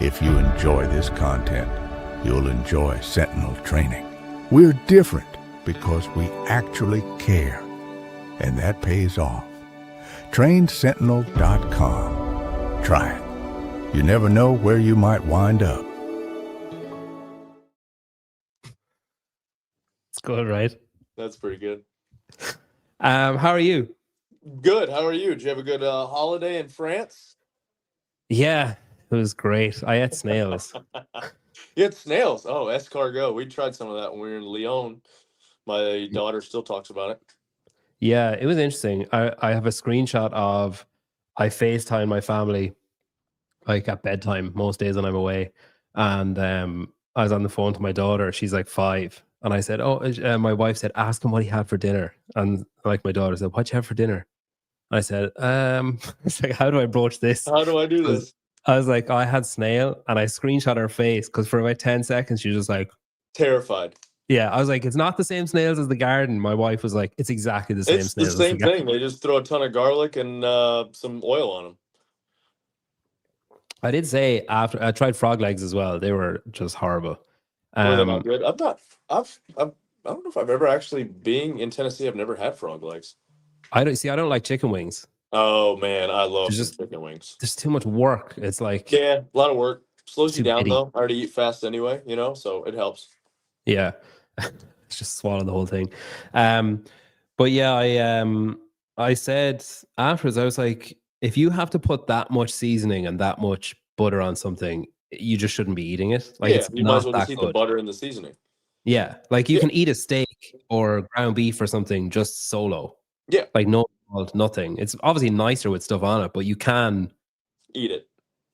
If you enjoy this content, you'll enjoy Sentinel training. We're different because we actually care, and that pays off. TrainSentinel.com. Try it. You never know where you might wind up. It's good, right? That's pretty good. How are you? Good. How are you? Did you have a good holiday in France? Yeah, it was great. I ate snails. You had snails. Oh, escargot. We tried some of that when we were in Lyon. My daughter still talks about it. Yeah, it was interesting. I have a screenshot of I FaceTime my family like at bedtime most days when I'm away. And I was on the phone to my daughter. She's like 5. And I said, my wife said, ask him what he had for dinner. And like my daughter said, what'd you have for dinner? I said, it's like, how do I broach this? How do I do this? I was like, I had snail, and I screenshot her face because for about 10 seconds, she was just like, terrified. Yeah, I was like, it's not the same snails as the garden. My wife was like, it's exactly the same snails. It's the same thing. They just throw a ton of garlic and some oil on them. I did say after I tried frog legs as well, they were just horrible. Were they not good? I don't know if I've ever actually, being in Tennessee, I've never had frog legs. I don't like chicken wings. Oh man, I love chicken wings. There's too much work. It's like, yeah, a lot of work. Slows you down though. I already eat fast anyway, so it helps. Yeah. It's just swallow the whole thing. But yeah, I said afterwards, I was like, if you have to put that much seasoning and that much butter on something, you just shouldn't be eating it. Like, it's you might as well just eat the butter and the seasoning. Yeah, like you can eat a steak or ground beef or something just solo. Yeah, like no salt, nothing. It's obviously nicer with stuff on it, but you can eat it,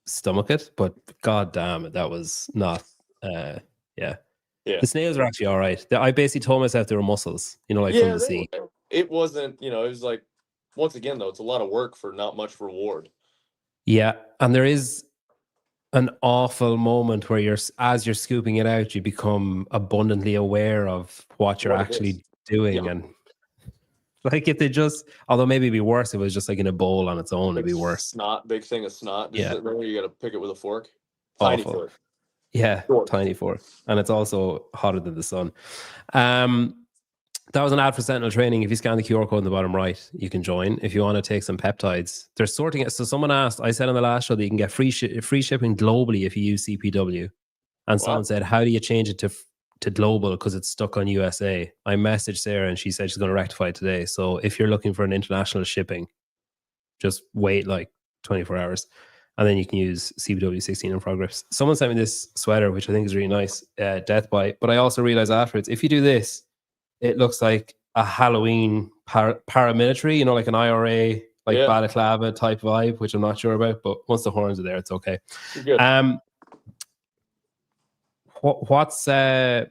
stomach it. But god damn it, that was not. Yeah. The snails are actually all right. I basically told myself they were mussels, like from the sea. It wasn't, it was like, once again, though, it's a lot of work for not much reward. Yeah. And there is an awful moment where as you're scooping it out, you become abundantly aware of what you're actually doing. Yeah. And like if they just, although maybe it'd be worse if it was just like in a bowl on its own, it'd be worse. Big thing of snot. Just sitting there, you got to pick it with a fork. Tiny fork. Yeah, tiny fork. And it's also hotter than the sun. That was an ad for Sentinel training. If you scan the QR code in the bottom right, you can join. If you want to take some peptides, they're sorting it. So someone asked, I said on the last show that you can get free shipping globally if you use CPW. And someone said, how do you change it to global because it's stuck on USA? I messaged Sarah and she said she's going to rectify it today. So if you're looking for an international shipping, just wait like 24 hours. And then you can use CPW 16 in progress. Someone sent me this sweater, which I think is really nice, Death Bite. But I also realized afterwards, if you do this, it looks like a Halloween paramilitary, like an IRA, like balaclava type vibe, which I'm not sure about. But once the horns are there, it's okay. Good. What's this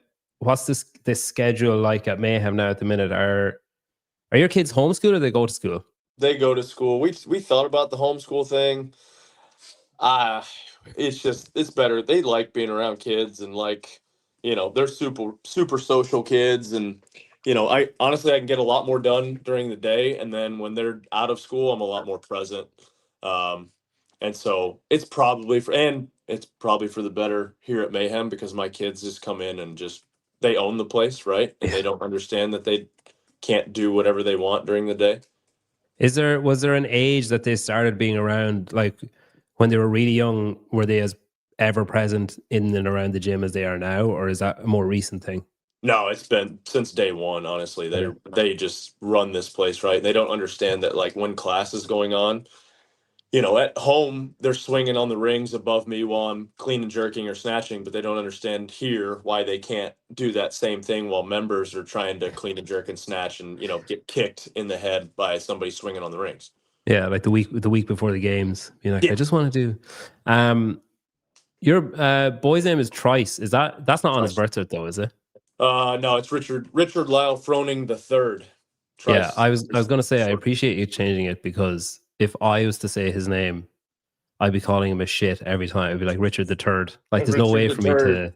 schedule like at Mayhem now at the minute? Are your kids homeschooled or they go to school? They go to school. We thought about the homeschool thing. It's better. They like being around kids and they're super social kids. And, I can get a lot more done during the day. And then when they're out of school, I'm a lot more present. And so it's probably for the better here at Mayhem because my kids just come in and they own the place. Right. And they don't understand that they can't do whatever they want during the day. Was there an age that they started being around, like when they were really young, were they as ever present in and around the gym as they are now, or is that a more recent thing? No, it's been since day one, honestly. They just run this place, right? They don't understand that when class is going on, at home, they're swinging on the rings above me while I'm clean and jerking or snatching, but they don't understand here why they can't do that same thing while members are trying to clean and jerk and snatch and, get kicked in the head by somebody swinging on the rings. Yeah, like the week before the games. I just want to do. Your boy's name is Trice. That's not on his birth cert though, is it? No, it's Richard Lyle Froning the third. Yeah, I was going to say I appreciate you changing it because if I was to say his name, I'd be calling him a shit every time. I'd be like Richard the Third. Like there's no way for me to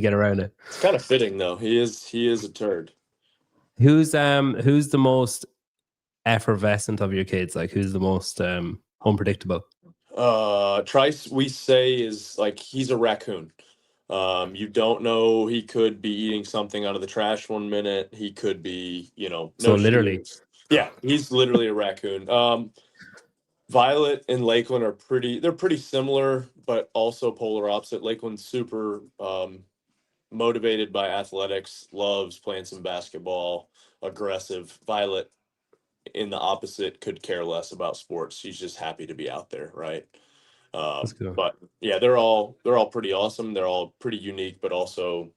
get around it. It's kind of fitting though. He is a turd. Who's the most effervescent of your kids? Like who's the most unpredictable? Trice, we say, is like he's a raccoon. You don't know, he could be eating something out of the trash one minute. He could be, no So literally. shoes. Yeah, he's literally a raccoon. Violet and Lakeland they're pretty similar, but also polar opposite. Lakeland's super motivated by athletics, loves playing some basketball, aggressive. Violet, in the opposite, could care less about sports. She's just happy to be out there, right? That's cool. But yeah, they're all pretty awesome. They're all pretty unique, but also,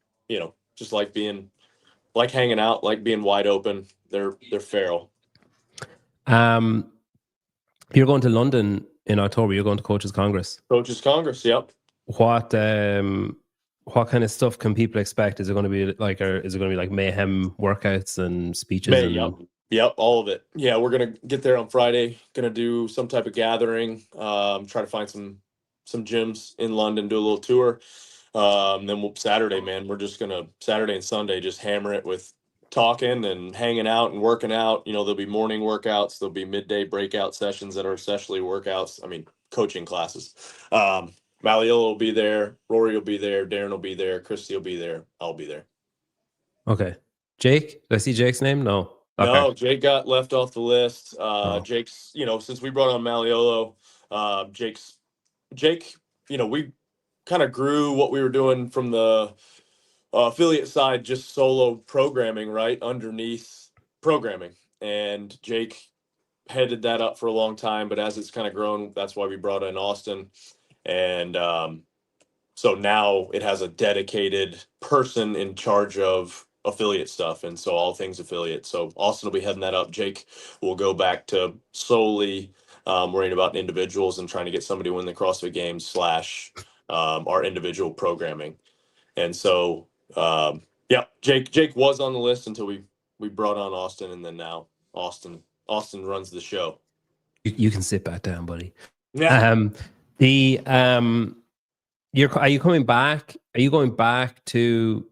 just like hanging out, like being wide open. They're feral. You're going to London in October. You're going to Coaches Congress. Coaches Congress, yep. What kind of stuff can people expect? Is it going to be like, or is it going to be like mayhem workouts and speeches? Yep, all of it. Yeah, we're gonna get there on Friday. Gonna do some type of gathering. Try to find some gyms in London, do a little tour. Then Saturday, man, we're just gonna Saturday and Sunday just hammer it with talking and hanging out and working out. There'll be morning workouts, there'll be midday breakout sessions that are essentially workouts. I mean, coaching classes. Maliola will be there, Rory will be there, Darren will be there, Christy will be there, I'll be there. Okay. Jake? Did I see Jake's name? No. Okay. No, Jake got left off the list. Jake's, since we brought on Maliolo, Jake, we kind of grew what we were doing from the affiliate side, just solo programming, right, underneath programming. And Jake headed that up for a long time, but as it's kind of grown, that's why we brought in Austin. And so now it has a dedicated person in charge of affiliate stuff, and so all things affiliate. So Austin will be heading that up. Jake will go back to solely worrying about individuals and trying to get somebody to win the CrossFit Games / our individual programming. And so Jake was on the list until we brought on Austin, and then now Austin runs the show. You can sit back down, buddy. Yeah. Are you coming back? Are you going back to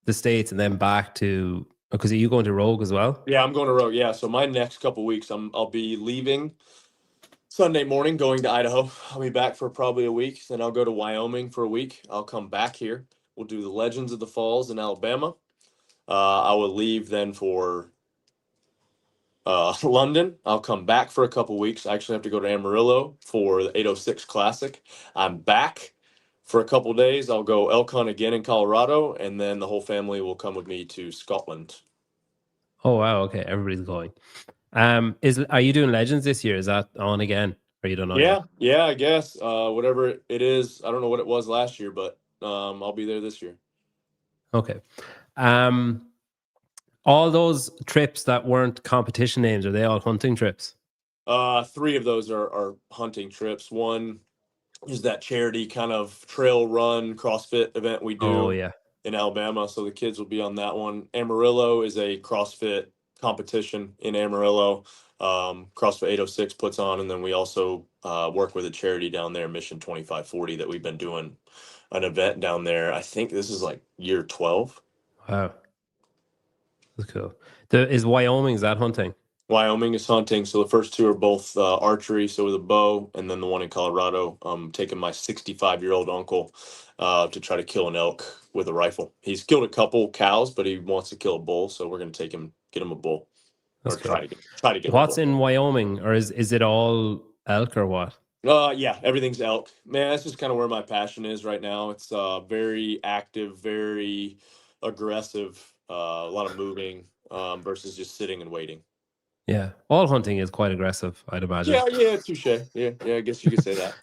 the States and then back to, because are you going to Rogue as well? Yeah, I'm going to Rogue. Yeah, so my next couple weeks, I'll be leaving Sunday morning, going to Idaho. I'll be back for probably a week. Then I'll go to Wyoming for a week. I'll come back here. We'll do the Legends of the Falls in Alabama. I will leave then for London. I'll come back for a couple weeks. I actually have to go to Amarillo for the 806 Classic. I'm back for a couple days. I'll go elk hunt again in Colorado, and then the whole family will come with me to Scotland. Oh wow! Okay, everybody's going. Are you doing Legends this year? Is that on again? Or you don't know? Yeah, I guess. Whatever it is, I don't know what it was last year, but I'll be there this year. Okay. All those trips that weren't competition names, are they all hunting trips? 3 of those are hunting trips. One is that charity kind of trail run CrossFit event we do in Alabama. So the kids will be on that one. Amarillo is a CrossFit competition in Amarillo. CrossFit 806 puts on, and then we also work with a charity down there, Mission 2540, that we've been doing an event down there. I think this is like year 12. Wow. That's cool. Is that hunting? Wyoming is hunting. So the first 2 are both archery, so with a bow, and then the one in Colorado, I'm taking my 65-year-old uncle to try to kill an elk with a rifle. He's killed a couple cows, but he wants to kill a bull, so we're going to get him a bull. That's or cool. try to get What's him a bull. in Wyoming, or is it all elk or what? Yeah, everything's elk. Man, that's just kind of where my passion is right now. It's very active, very aggressive, a lot of moving versus just sitting and waiting. Yeah, all hunting is quite aggressive, I'd imagine. Yeah, touche. Yeah, I guess you could say that.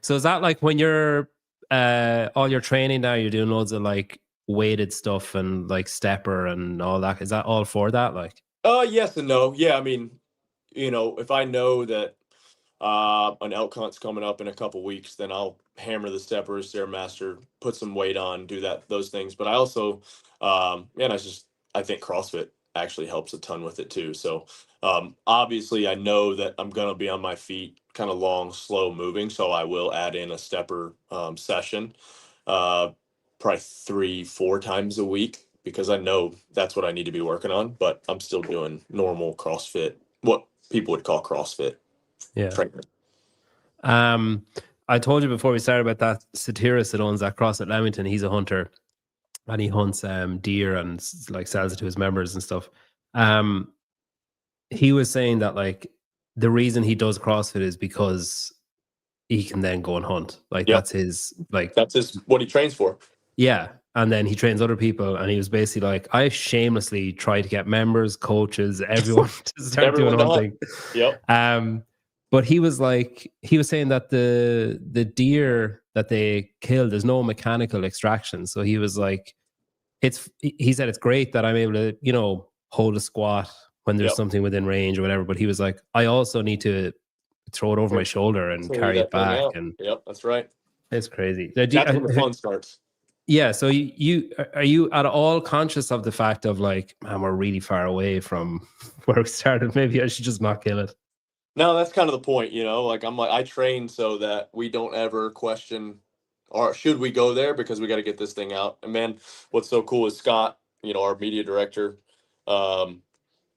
So is that like when you're all your training now, you're doing loads of like weighted stuff and like stepper and all that? Is that all for that? Like, yes and no. Yeah, I mean, if I know that an elk hunt's coming up in a couple weeks, then I'll hammer the steppers, Stairmaster, put some weight on, do those things. But I also, I think CrossFit actually helps a ton with it too. So obviously I know that I'm going to be on my feet, kind of long, slow moving. So I will add in a stepper session, probably 3-4 times a week, because I know that's what I need to be working on, but I'm still doing normal CrossFit, what people would call CrossFit. yeah. Training. I told you before we started about that satirist that owns that CrossFit Leamington. He's a hunter, and he hunts deer and like sells it to his members and stuff. He was saying that like the reason he does CrossFit is because he can then go and hunt. Like Yep. that's his what he trains for. Yeah. And then he trains other people, and he was basically like, I shamelessly try to get members, coaches, everyone to start doing hunting. Yep. But he was saying that the deer that they killed, there's no mechanical extraction. So he was like, he said it's great that I'm able to, you know, hold a squat when there's something within range or whatever. But he was like, I also need to throw it over my shoulder and carry it back. And yep, that's right. It's crazy. That's when the fun starts. Yeah. So you are you at all conscious of the fact of like, man, we're really far away from where we started. Maybe I should just not kill it. No, that's kind of the point, you know. Like I train so that we don't ever question, or should we go there, because we got to get this thing out. And man, what's so cool is Scott, you know, our media director.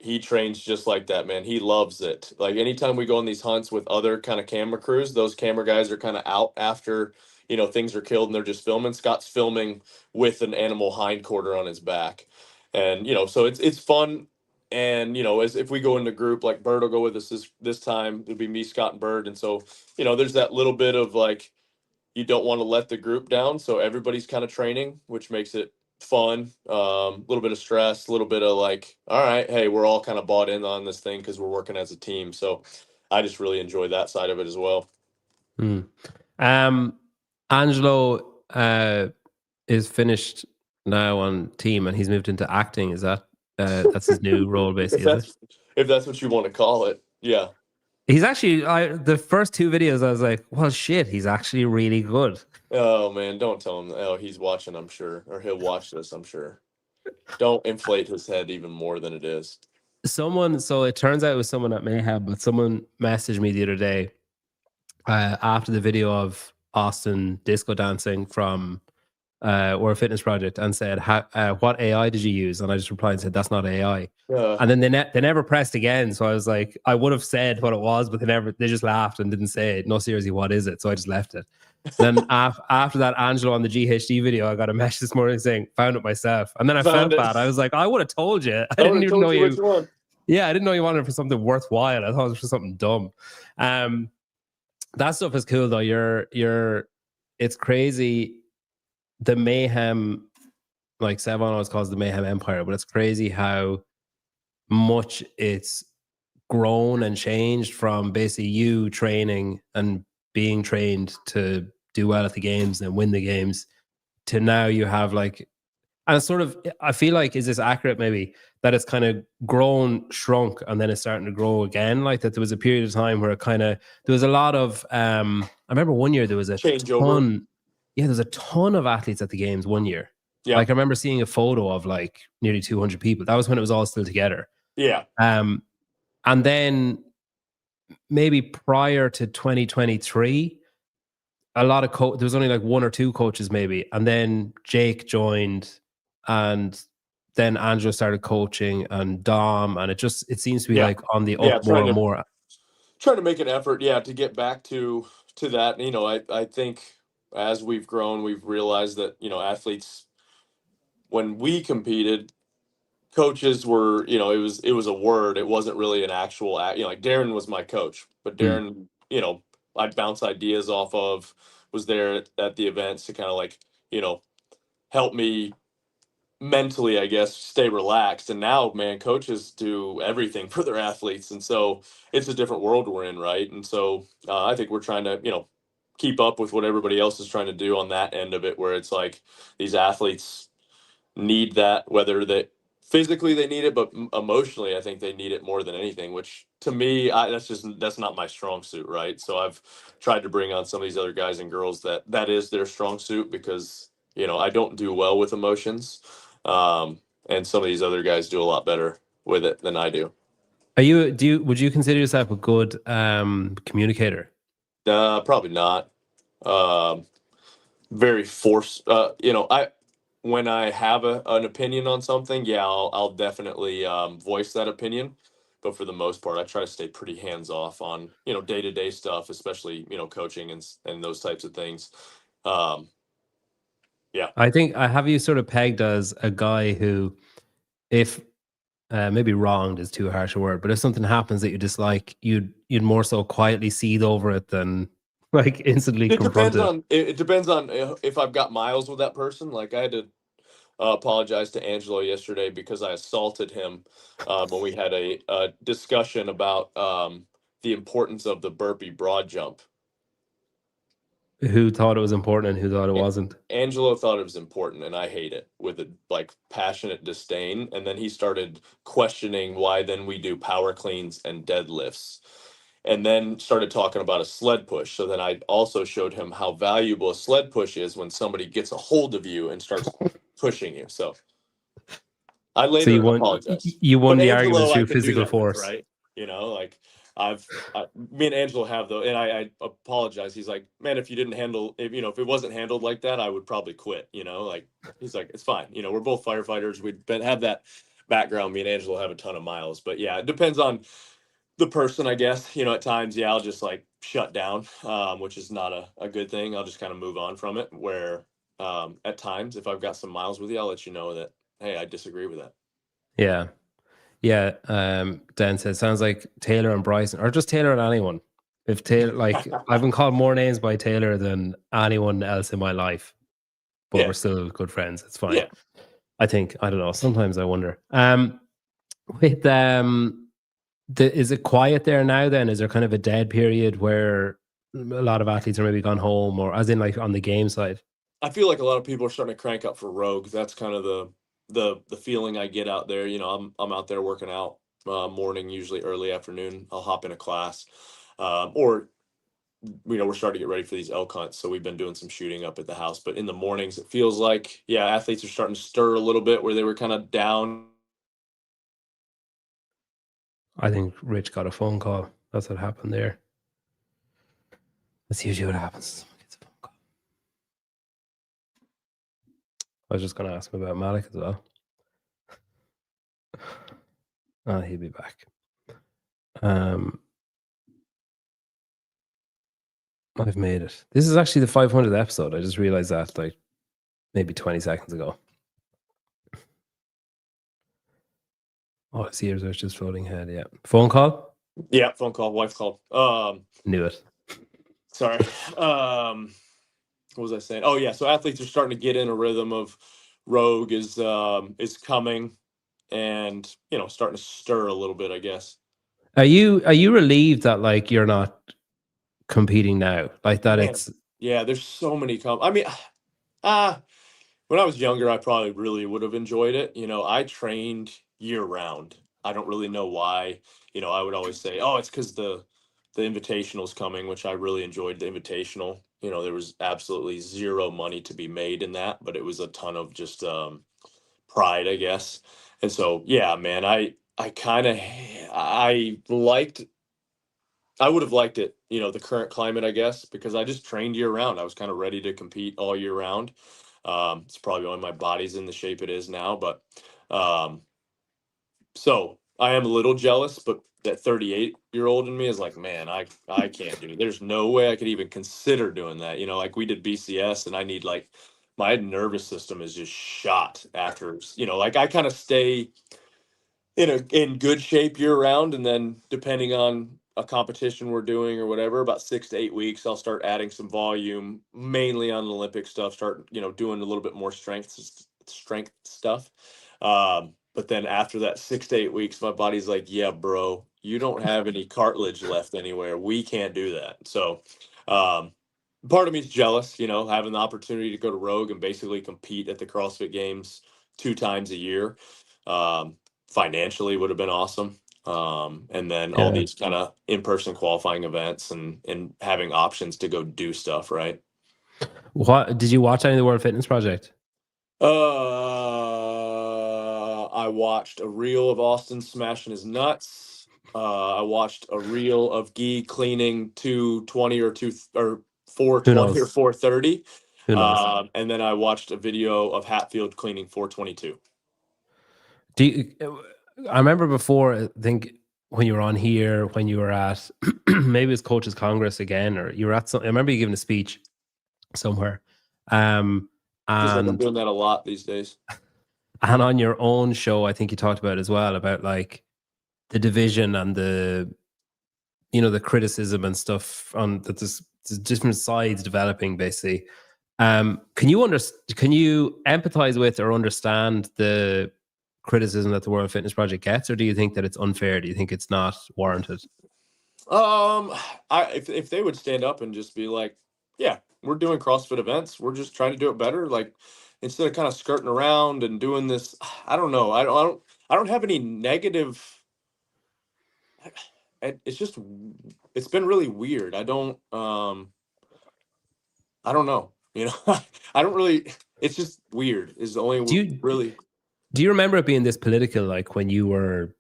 He trains just like that, man. He loves it. Like anytime we go on these hunts with other kind of camera crews, those camera guys are kind of out after, you know, things are killed and they're just filming. Scott's filming with an animal hindquarter on his back. And, you know, so it's fun. And, you know, as if we go into group, like Bird will go with us this time, it'll be me, Scott, and Bird. And so, you know, there's that little bit of like, you don't want to let the group down. So everybody's kind of training, which makes it fun, a little bit of stress, a little bit of like, all right, hey, we're all kind of bought in on this thing because we're working as a team. So I just really enjoy that side of it as well. Angelo is finished now on team, and he's moved into acting. Is that that's his new role, basically? If that's what you want to call it, yeah. He's actually, the first two videos, I was like, well, shit, he's actually really good. Oh, man, don't tell him. Oh, he's watching, I'm sure. Or he'll watch this, I'm sure. Don't inflate his head even more than it is. So it turns out it was someone at Mayhem, but someone messaged me the other day after the video of Austin disco dancing from or a fitness project, and said, what AI did you use? And I just replied and said, that's not AI. And then they never pressed again. So I was like, I would have said what it was, but they just laughed and didn't say it. No, seriously, what is it? So I just left it. Then after that Angelo on the GHD video, I got a message this morning saying, found it myself. And then I felt bad. I was like, I would have told you. I didn't even know you. Yeah, I didn't know you wanted it for something worthwhile. I thought it was for something dumb. That stuff is cool though. It's crazy. The Mayhem, like Sevon always calls the Mayhem Empire, but it's crazy how much it's grown and changed from basically you training and being trained to do well at the games and win the games to now you have like, and it's sort of, I feel like, is this accurate maybe, that it's kind of grown, shrunk, and then it's starting to grow again? Like that there was a period of time where it kind of, there was a lot of, I remember one year there was a changeover. Yeah, there's a ton of athletes at the games one year. Yeah. Like I remember seeing a photo of like nearly 200 people. That was when it was all still together. Yeah. And then maybe prior to 2023, a lot of there was only like one or two coaches maybe. And then Jake joined, and then Angelo started coaching, and Dom, and it seems to be like on the up more and more. Trying to make an effort, to get back to that. You know, I think as we've grown, we've realized that, you know, athletes, when we competed, coaches were, you know, it was a word. It wasn't really an actual, you know, like Darren was my coach, but Darren, you know, I'd bounce ideas off of, was there at the events to kind of like, you know, help me mentally, I guess, stay relaxed. And now, man, coaches do everything for their athletes. And so it's a different world we're in, right? And so I think we're trying to, you know, keep up with what everybody else is trying to do on that end of it, where it's like these athletes need that, whether that physically they need it, but emotionally, I think they need it more than anything, which to me, that's not my strong suit, right? So I've tried to bring on some of these other guys and girls that is their strong suit, because, you know, I don't do well with emotions. And some of these other guys do a lot better with it than I do. Would you consider yourself a good communicator? Probably not. Very forced. You know, when I have an opinion on something, I'll definitely voice that opinion. But for the most part, I try to stay pretty hands off on, day-to-day stuff, especially, coaching and those types of things. Yeah. I think I have you sort of pegged as a guy who, if maybe wronged is too harsh a word, but if something happens that you dislike, you'd more so quietly seethe over it than like instantly confront it. It depends on if I've got miles with that person. Like I had to apologize to Angelo yesterday because I assaulted him when we had a discussion about the importance of the burpee broad jump. Who thought it was important and who thought it wasn't? Angelo thought it was important, and I hate it with a like passionate disdain. And then he started questioning why then we do power cleans and deadlifts, and then started talking about a sled push. So then I also showed him how valuable a sled push is when somebody gets a hold of you and starts pushing you. So I So later you won. apologized. You won But the Angelo, argument I through could do physical that with, force, right? Like me and Angelo have though, and I apologize. He's like, man, if you didn't handle, if it wasn't handled like that, I would probably quit. Like he's like, it's fine. We're both firefighters. Have that background. Me and Angelo have a ton of miles, but yeah, it depends on the person, I guess. At times, yeah, I'll just like shut down, which is not a good thing. I'll just kind of move on from it. Where at times, if I've got some miles with you, I'll let you know that, hey, I disagree with that. Yeah. Yeah. Dan says, sounds like Taylor and Bryson, or just Taylor and anyone. If Taylor, like, I've been called more names by Taylor than anyone else in my life, but Yeah. we're still good friends. It's fine. Yeah. I think, I don't know. Sometimes I wonder. With is it quiet there now then? Is there kind of a dead period where a lot of athletes are maybe gone home, or as in like on the game side? I feel like a lot of people are starting to crank up for Rogue. That's kind of the feeling I get out there. I'm out there working out morning, usually early afternoon. I'll hop in a class, or we're starting to get ready for these elk hunts. So we've been doing some shooting up at the house. But in the mornings, it feels like athletes are starting to stir a little bit where they were kind of down. I think Rich got a phone call. That's what happened there. That's usually what happens. Gets a phone call. I was just going to ask him about Malik as well. He'll be back. I've made it. This is actually the 500th episode. I just realized that like maybe 20 seconds ago. Oh, I see yours was just floating head. Yeah. Phone call? Yeah, phone call. Wife called. Knew it. Sorry. What was I saying? Oh yeah. So athletes are starting to get in a rhythm of Rogue is coming, and starting to stir a little bit, I guess. Are you relieved that like you're not competing now? Like that. Man, It's yeah, there's so many I mean, when I was younger, I probably really would have enjoyed it. I trained year round. I don't really know why. I would always say, oh, it's because the invitational's coming, which I really enjoyed the invitational. There was absolutely zero money to be made in that, but it was a ton of just pride, I guess. And so, yeah, man, I would have liked it, the current climate, I guess, because I just trained year round. I was kind of ready to compete all year round. It's probably why my body's in the shape it is now, but so I am a little jealous, but that 38-year-old in me is like, man, I can't do it. There's no way I could even consider doing that. Like we did BCS, and I need like my nervous system is just shot after, like I kind of stay in good shape year round, and then depending on a competition we're doing or whatever, about 6 to 8 weeks, I'll start adding some volume, mainly on Olympic stuff. Start doing a little bit more strength stuff. But then after that 6 to 8 weeks, my body's like, yeah, bro, you don't have any cartilage left anywhere. We can't do that. So part of me is jealous, having the opportunity to go to Rogue and basically compete at the CrossFit Games 2 times a year. Financially would have been awesome. And then all these kind of in-person qualifying events and having options to go do stuff, right? What did you watch any of the World Fitness Project? I watched a reel of Austin smashing his nuts. I watched a reel of Guy cleaning 220 or 420 or 430. Who knows? And then I watched a video of Hatfield cleaning 422. I remember before, I think when you were on here, when you were at maybe it was Coaches Congress again, or you were at some. I remember you giving a speech somewhere, Feels like I'm and doing that a lot these days. on your own show, I think you talked about as well about like the division and the the criticism and stuff on that. There's different sides developing basically. Can you empathize with or understand the criticism that the World Fitness Project gets, or do you think that it's unfair? Do you think it's not warranted? If they would stand up and just be like, yeah, we're doing CrossFit events, we're just trying to do it better, like instead of kind of skirting around and doing this. I don't know. I don't have any negative. It's just it's been really weird. I don't know. I don't really. It's just weird. Is the only really. Do you remember it being this political, like when you were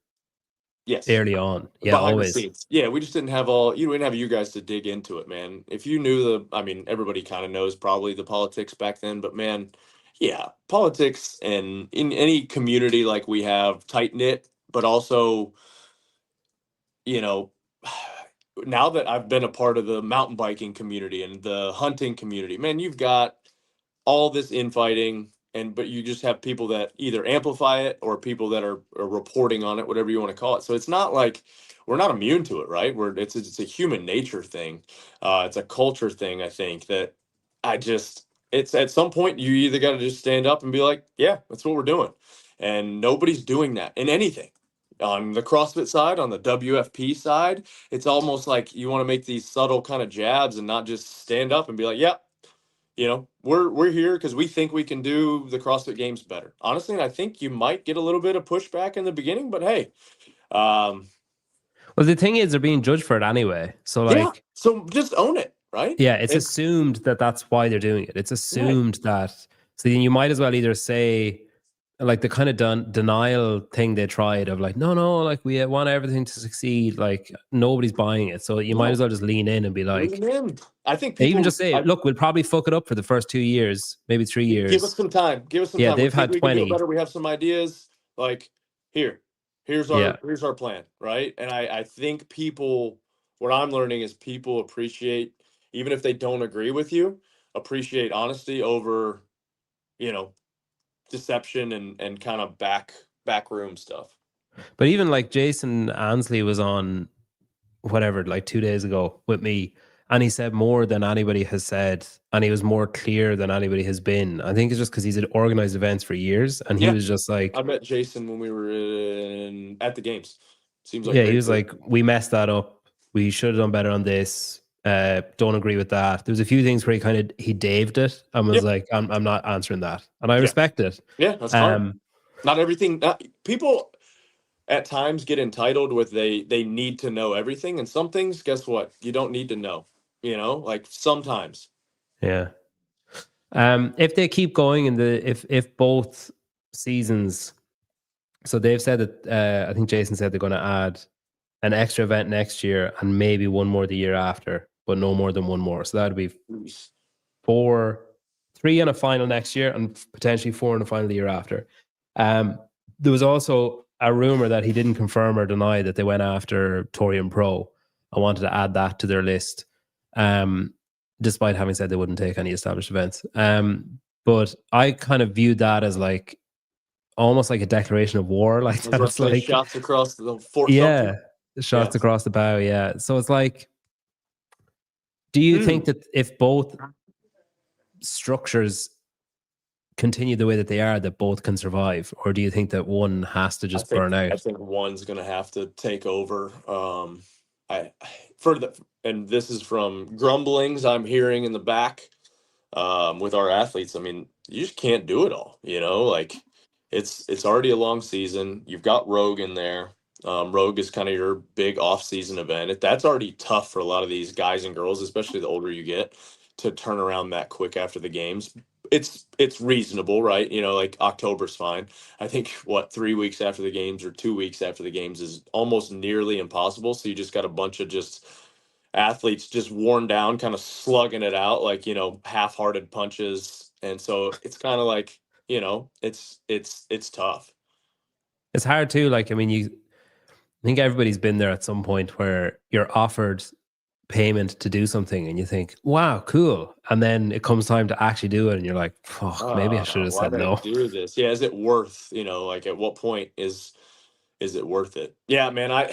Yes. early on? Yeah, Behind always. the scenes. Yeah, we just didn't have you didn't have you guys to dig into it, man. If you knew I mean, everybody kind of knows probably the politics back then, but man, yeah, politics and in any community like we have, tight knit, but also, you know, now that I've been a part of the mountain biking community and the hunting community, man, you've got all this infighting, but you just have people that either amplify it or people that are reporting on it, whatever you want to call it. So it's not like we're not immune to it, right? It's a human nature thing. It's a culture thing. I think that it's at some point you either got to just stand up and be like, yeah, that's what we're doing, and nobody's doing that in anything. On the CrossFit side, on the WFP side, it's almost like you want to make these subtle kind of jabs and not just stand up and be like, yeah, we're here because we think we can do the CrossFit Games better. Honestly, and I think you might get a little bit of pushback in the beginning, but hey, well, the thing is, they're being judged for it anyway. So like, so just own it, right? Yeah, it's assumed that that's why they're doing it. It's assumed that. So then you might as well either say, like the kind of denial thing they tried of like, no, like we want everything to succeed. Like nobody's buying it, so you might as well just lean in and be like, lean in. I think they people even just say, look, we'll probably fuck it up for the first 2 years, maybe 3 years. Give us some time. Yeah, time. they've had we 20. can do it better. We have some ideas. Like here's our plan, right? And I think what I'm learning is people appreciate, even if they don't agree with you, appreciate honesty over, deception and kind of backroom stuff. But even like Jason Ansley was on whatever, like 2 days ago with me, and he said more than anybody has said, and he was more clear than anybody has been. I think it's just because he's organized events for years, and he was just like, I met Jason when we were at the games. Seems like he was like, we messed that up. We should have done better on this. Don't agree with that. There was a few things where he daved it and was like, I'm not answering that, and I respect it. Yeah, that's fine. Not everything. People at times get entitled with they need to know everything, and some things, guess what? You don't need to know. Like sometimes. Yeah. If they keep going if both seasons, so they've said that I think Jason said they're going to add an extra event next year and maybe one more the year after, but no more than one more. So that'd be 3 in a final next year and potentially 4 in a final the year after. There was also a rumor that he didn't confirm or deny that they went after Torium Pro. I wanted to add that to their list, despite having said they wouldn't take any established events. But I kind of viewed that as like almost like a declaration of war. Like that's like shots across the fort. Yeah, shots across the bow. Yeah. So it's like, do you think that if both structures continue the way that they are, that both can survive, or do you think that one has to just burn out? I think one's going to have to take over. And this is from grumblings I'm hearing in the back with our athletes. I mean, you just can't do it all. Like it's already a long season. You've got Rogue in there. Rogue is kind of your big off-season event. That's already tough for a lot of these guys and girls, especially the older you get, to turn around that quick after the games. It's reasonable, right? Like October's fine. I think 3 weeks after the games or 2 weeks after the games is almost nearly impossible. So you just got a bunch of just athletes just worn down, kind of slugging it out, like, half-hearted punches. And so it's kind of like, it's tough. It's hard too. Like, I mean, I think everybody's been there at some point where you're offered payment to do something and you think, wow, cool. And then it comes time to actually do it and you're like, fuck, maybe I should have Why said did I no. do this? Yeah, is it worth, like at what point is it worth it? Yeah, man,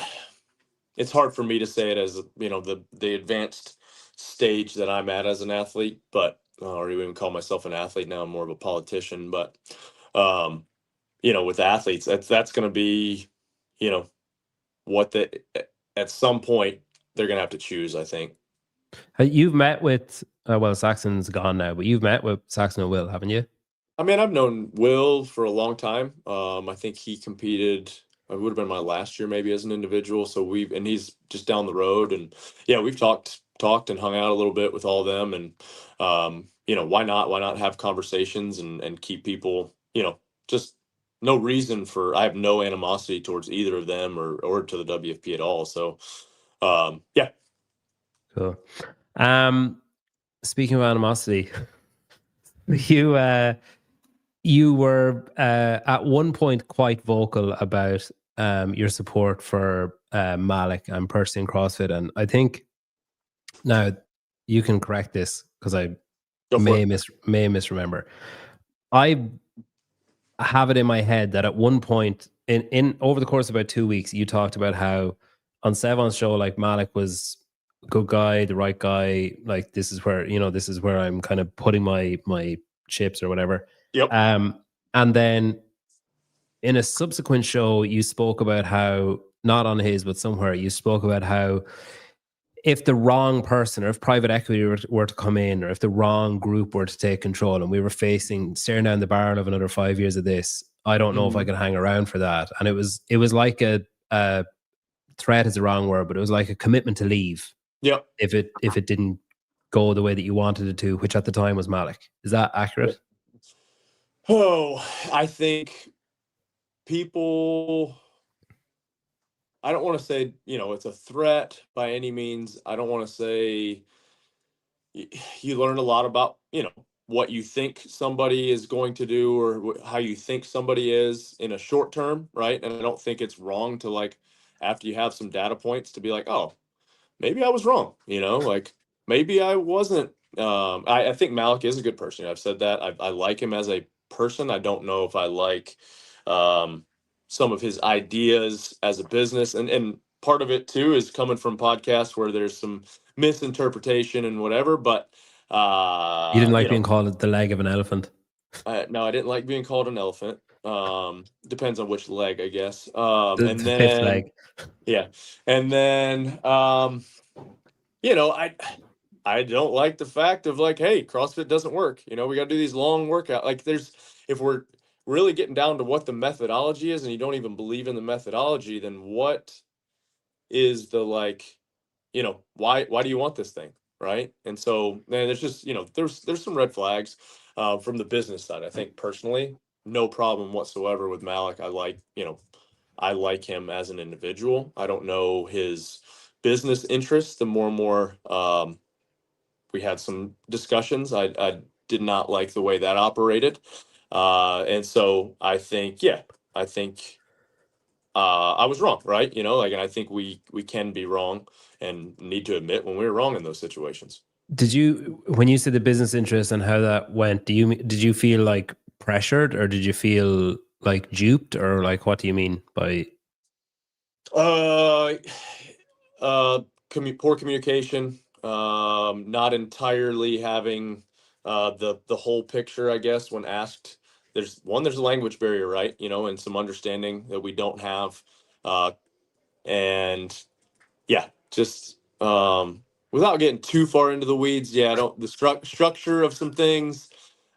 it's hard for me to say it as, the advanced stage that I'm at as an athlete, but or even call myself an athlete now. I'm more of a politician, but um, with athletes, that's going to be, you know, what at some point they're going to have to choose, I think. You've met with, well, Saxon's gone now, but you've met with Saxon and Will, haven't you? I mean, I've known Will for a long time. I think he competed. It would have been my last year, maybe as an individual. So and he's just down the road, and yeah, we've talked and hung out a little bit with all of them, and why not have conversations and keep people, just no reason for. I have no animosity towards either of them or to the WFP at all. So, yeah. Cool. Speaking of animosity, you you were at one point quite vocal about your support for Malik and Percy CrossFit, and I think now you can correct this because I Go for it. may misremember. I have it in my head that at one point in over the course of about 2 weeks, you talked about how on Sevon's show, like Malik was a good guy, the right guy. Like this is where I'm kind of putting my chips or whatever. Yep. And then in a subsequent show, you spoke about how, not on his, but somewhere, you spoke about how if the wrong person or if private equity were to come in or if the wrong group were to take control and we were staring down the barrel of another 5 years of this, I don't know if I Mhm. could hang around for that. And it was like a threat is the wrong word, but it was like a commitment to leave Yep. if it didn't go the way that you wanted it to, which at the time was Malik. Is that accurate? Oh, I think people. I don't want to say, it's a threat by any means. I don't want to say you learn a lot about, what you think somebody is going to do or how you think somebody is in a short term, right? And I don't think it's wrong to, like, after you have some data points, to be like, oh, maybe I was wrong, like maybe I wasn't. I think Malik is a good person. I've said that. I like him as a person. I don't know if I like um, some of his ideas as a business, and part of it too is coming from podcasts where there's some misinterpretation and whatever. But You didn't like being called the leg of an elephant. no, I didn't like being called an elephant. Depends on which leg, I guess. The And fifth then leg. yeah, and then I don't like the fact of, like, hey, CrossFit doesn't work. We got to do these long workout. Like, if we're really getting down to what the methodology is, and you don't even believe in the methodology, then what is the, like, why do you want this thing, right? And so, man, there's just, there's some red flags from the business side. I think personally, no problem whatsoever with Malik. I like him as an individual. I don't know his business interests. The more and more we had some discussions, I did not like the way that operated. And so I think I was wrong, right? And I think we can be wrong and need to admit when we were wrong in those situations. Did you, when you said the business interest and how that went, did you feel like pressured or did you feel like duped or like what do you mean by? Uh, poor communication, not entirely having the whole picture, I guess, when asked. There's a language barrier, right? And some understanding that we don't have. Uh, and yeah, just without getting too far into the weeds, yeah, I don't the structure of some things,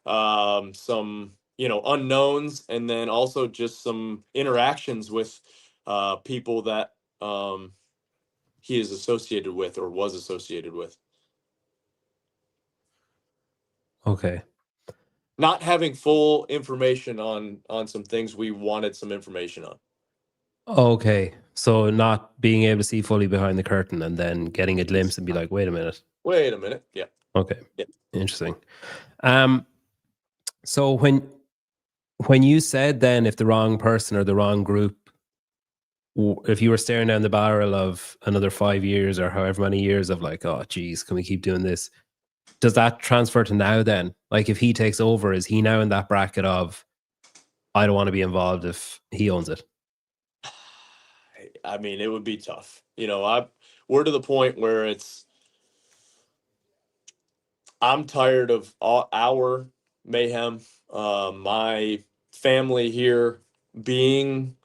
some unknowns, and then also just some interactions with people that he is associated with or was associated with. Okay. Not having full information on some things we wanted some information on. Okay. So not being able to see fully behind the curtain and then getting a glimpse and be like, wait a minute. Wait a minute. Yeah. Okay. Yeah. Interesting. So when you said then if the wrong person or the wrong group if you were staring down the barrel of another 5 years or however many years of like, oh geez, can we keep doing this? Does that transfer to now then? Like if he takes over, is he now in that bracket of I don't want to be involved if he owns it? I mean, it would be tough. We're to the point where I'm tired of our mayhem, my family here being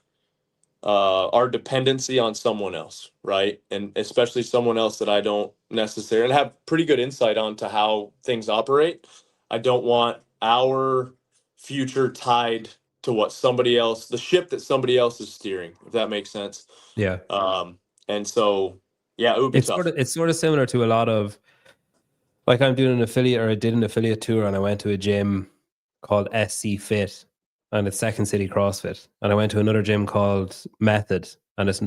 our dependency on someone else, right? And especially someone else that I don't necessarily and have pretty good insight onto how things operate. I don't want our future tied to what somebody else, the ship that somebody else is steering, if that makes sense. Yeah. And so, yeah, it would be tough. It's sort of similar to a lot of, like I'm doing an affiliate, or I did an affiliate tour, and I went to a gym called SC Fit, and it's Second City CrossFit, and I went to another gym called Method, and it's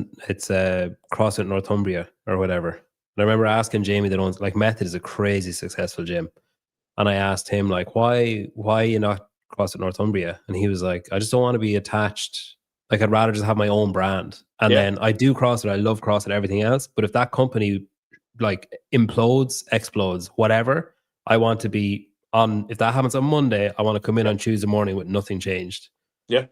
CrossFit Northumbria or whatever. And I remember asking Jamie that owns, like, Method is a crazy successful gym, and I asked him like, why are you not CrossFit Northumbria? And he was like, I just don't want to be attached. Like I'd rather just have my own brand. And then I do CrossFit, I love CrossFit, everything else. But if that company like implodes, explodes, whatever, I want to be on. If that happens on Monday, I want to come in on Tuesday morning with nothing changed. Yeah.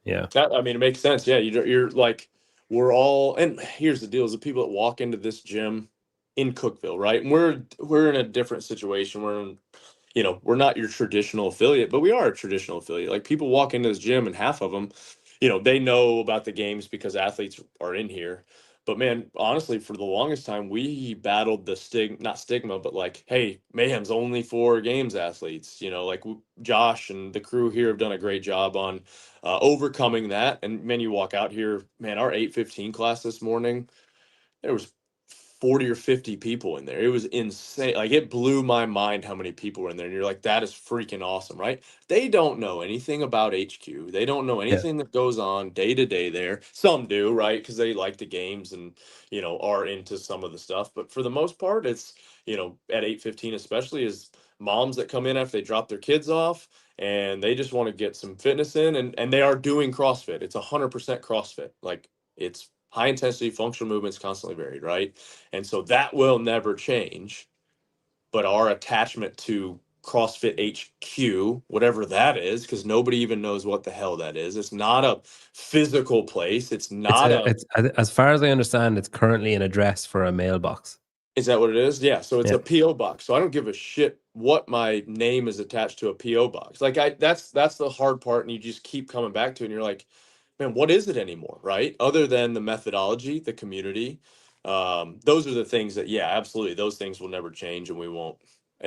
I mean, it makes sense. Yeah, you're like, we're all, and here's the deal: is the people that walk into this gym in Cookeville, right? And we're in a different situation. We're not your traditional affiliate, but we are a traditional affiliate. Like people walk into this gym, and half of them, they know about the games because athletes are in here. But man, honestly, for the longest time, we battled the not stigma, but like, hey, Mayhem's only for games athletes. Like Josh and the crew here have done a great job on overcoming that. And man, you walk out here, man, our 8:15 class this morning, there was 40 or 50 people in there. It was insane. Like it blew my mind how many people were in there. And you're like, that is freaking awesome, right? They don't know anything about HQ. They don't know anything that goes on day to day there. Some do, right? Because they like the games and, are into some of the stuff. But for the most part, it's, at 8:15 especially, is moms that come in after they drop their kids off and they just want to get some fitness in, and they are doing CrossFit. It's 100% CrossFit. Like it's high intensity functional movements, constantly varied, right? And so that will never change. But our attachment to CrossFit HQ, whatever that is, because nobody even knows what the hell that is. It's not a physical place. It's not it's as far as I understand, it's currently an address for a mailbox. Is that what it is? Yeah. So it's a PO box. So I don't give a shit what my name is attached to a PO box. Like that's the hard part, and you just keep coming back to it, and you're like, man, what is it anymore, right? Other than the methodology, the community, those are the things that, yeah, absolutely, those things will never change, and we won't.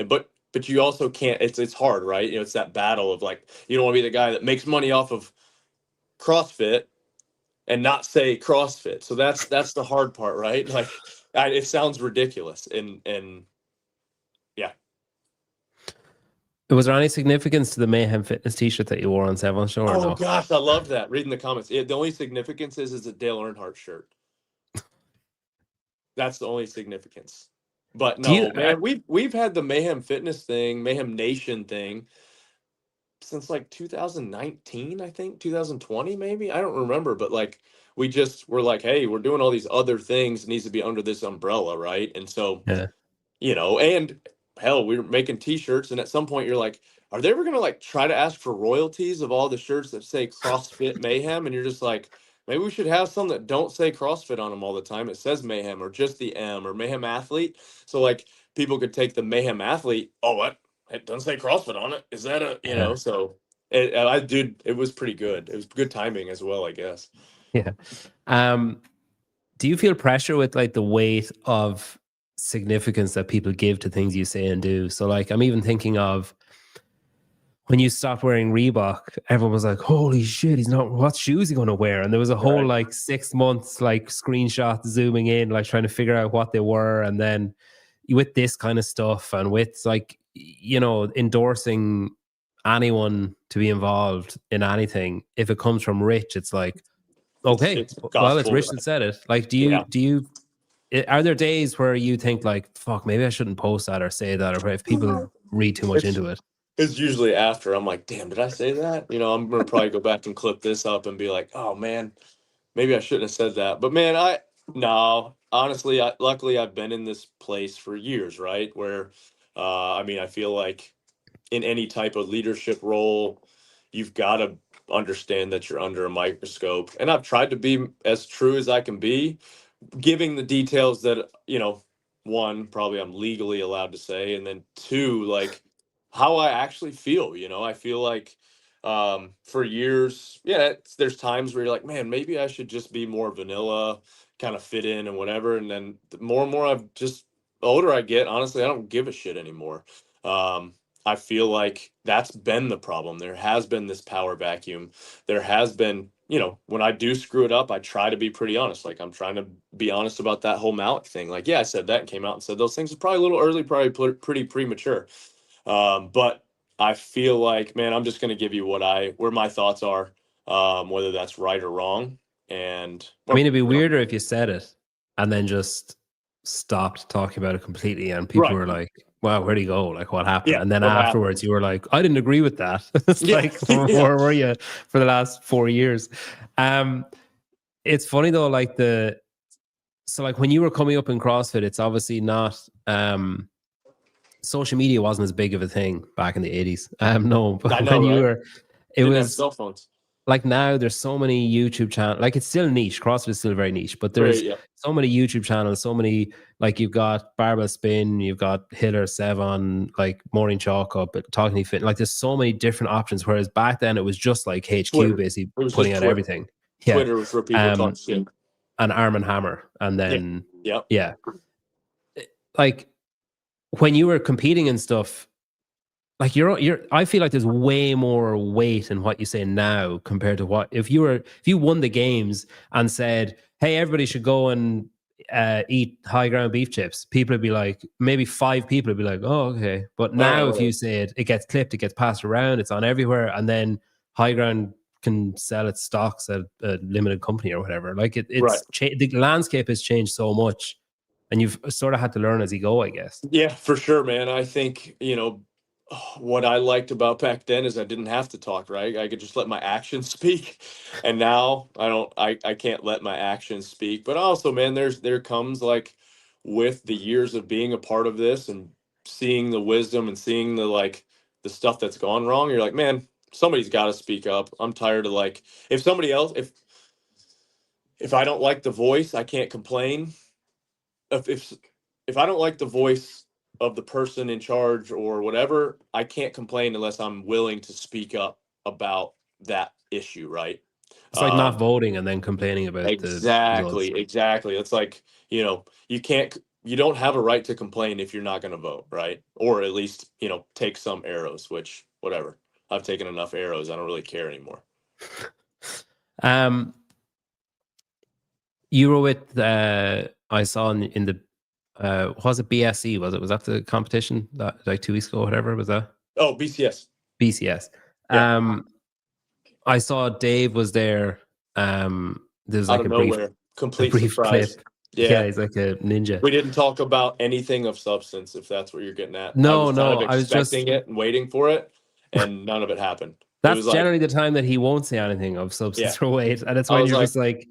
But you also can't. It's hard, right? It's that battle of like, you don't want to be the guy that makes money off of CrossFit and not say CrossFit. So that's the hard part, right? Like, it sounds ridiculous, and yeah. Was there any significance to the Mayhem Fitness T-shirt that you wore on Seven's show? Oh gosh, I love that. Reading the comments, the only significance is it's a Dale Earnhardt shirt. That's the only significance. But no, man, we've had the Mayhem Fitness thing, Mayhem Nation thing, since like 2019, I think 2020, maybe. I don't remember, but like we're like, hey, we're doing all these other things. It needs to be under this umbrella, right? And so, and hell, we were making T-shirts, and at some point, you're like, are they ever gonna like try to ask for royalties of all the shirts that say CrossFit Mayhem? And you're just like, maybe we should have some that don't say CrossFit on them all the time. It says Mayhem or just the M or Mayhem Athlete. So like people could take the Mayhem Athlete. Oh, what? It doesn't say CrossFit on it. Is that a, so it was pretty good. It was good timing as well, I guess. Yeah. Do you feel pressure with like the weight of significance that people give to things you say and do? So like, I'm even thinking of when you stopped wearing Reebok, everyone was like, holy shit, what shoes is he going to wear? And there was a whole like 6 months, like screenshot zooming in, like trying to figure out what they were. And then with this kind of stuff and with like, endorsing anyone to be involved in anything, if it comes from Rich, it's like, okay, well, it's Rich that said it. Like, are there days where you think like, fuck, maybe I shouldn't post that or say that, or if people read too much into it? It's usually after I'm like, damn, did I say that? I'm going to probably go back and clip this up and be like, oh man, maybe I shouldn't have said that, but man, no, honestly, luckily I've been in this place for years, right? Where, I mean, I feel like in any type of leadership role, you've got to understand that you're under a microscope. And I've tried to be as true as I can be, giving the details that, one, probably I'm legally allowed to say, and then two, like how I actually feel. I feel like for years, yeah, there's times where you're like, man, maybe I should just be more vanilla, kind of fit in and whatever. And then the more and more the older I get, honestly, I don't give a shit anymore. I feel like that's been the problem. There has been this power vacuum. There has been, when I do screw it up, I try to be pretty honest. Like, I'm trying to be honest about that whole Malik thing. Like, yeah, I said that and came out and said those things. It's probably a little early, probably pretty premature. But I feel like, man, I'm just going to give you where my thoughts are, whether that's right or wrong. And I mean, it'd be weirder if you said it and then just stopped talking about it completely, and people were like, wow, where'd he go? Like, what happened? Yeah, and then what afterwards happened? You were like, I didn't agree with that. It's like, where were you for the last 4 years? It's funny though, like so like when you were coming up in CrossFit, it's obviously not social media wasn't as big of a thing back in the 80s. No, but I know, when you right? were, it Didn't have was cell phones. like now there's so many YouTube channels. Like, it's still niche. CrossFit is still very niche, but there's so many YouTube channels, so many, like, you've got Barbell Spin, you've got Hiller, Sevon, like Morning Chalk Up, Talking Fit. Like, there's so many different options. Whereas back then it was just like HQ Twitter. basically It was putting just out Twitter. everything. Twitter was where people talk shit. And Arm and Hammer. And then, yeah. Like, when you were competing and stuff, like I feel like there's way more weight in what you say now compared to what if you won the games and said, hey, everybody should go and eat high ground beef chips. People would be like, maybe 5 people would be like, oh, okay. But now if you say it gets clipped, it gets passed around, it's on everywhere, and then high ground can sell its stocks at a limited company or whatever. Like, the landscape has changed so much, and you've sort of had to learn as you go, I guess. Yeah, for sure, man. I think, what I liked about back then is I didn't have to talk, right? I could just let my actions speak. And now I can't let my actions speak. But also, man, there comes, like, with the years of being a part of this and seeing the wisdom and seeing the stuff that's gone wrong, you're like, man, somebody's got to speak up. I'm tired of, like, if somebody else, if I don't like the voice, I can't complain. If I don't like the voice of the person in charge or whatever, I can't complain unless I'm willing to speak up about that issue, right? It's like not voting and then complaining about exactly, the results. Exactly. It's like, you don't have a right to complain if you're not going to vote, right? Or at least, take some arrows, which, whatever. I've taken enough arrows. I don't really care anymore. You were with I saw in the was it BSE? Was that the competition that, like, 2 weeks ago or whatever was that? Oh, BCS. BCS. Yeah. I saw Dave was there. There's like out of nowhere, complete surprise. clip. Yeah, he's like a ninja. We didn't talk about anything of substance, if that's what you're getting at. No, I was expecting it and waiting for it, and none of it happened. That's generally the time that he won't say anything of substance or weight, and it's when you're just like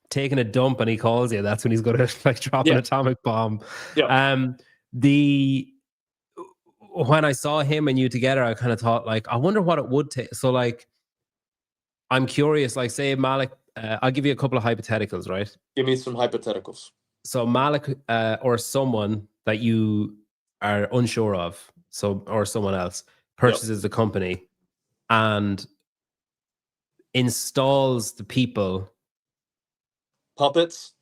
taking a dump and he calls you. That's when he's going to, like, drop an atomic bomb. When I saw him and you together, I kind of thought, like, I wonder what it would take. So, like, I'm curious, like, say Malik, I'll give you a couple of hypotheticals, right? Give me some hypotheticals. So Malik or someone that you are unsure of, or someone else purchases the company and installs the people. Puppets?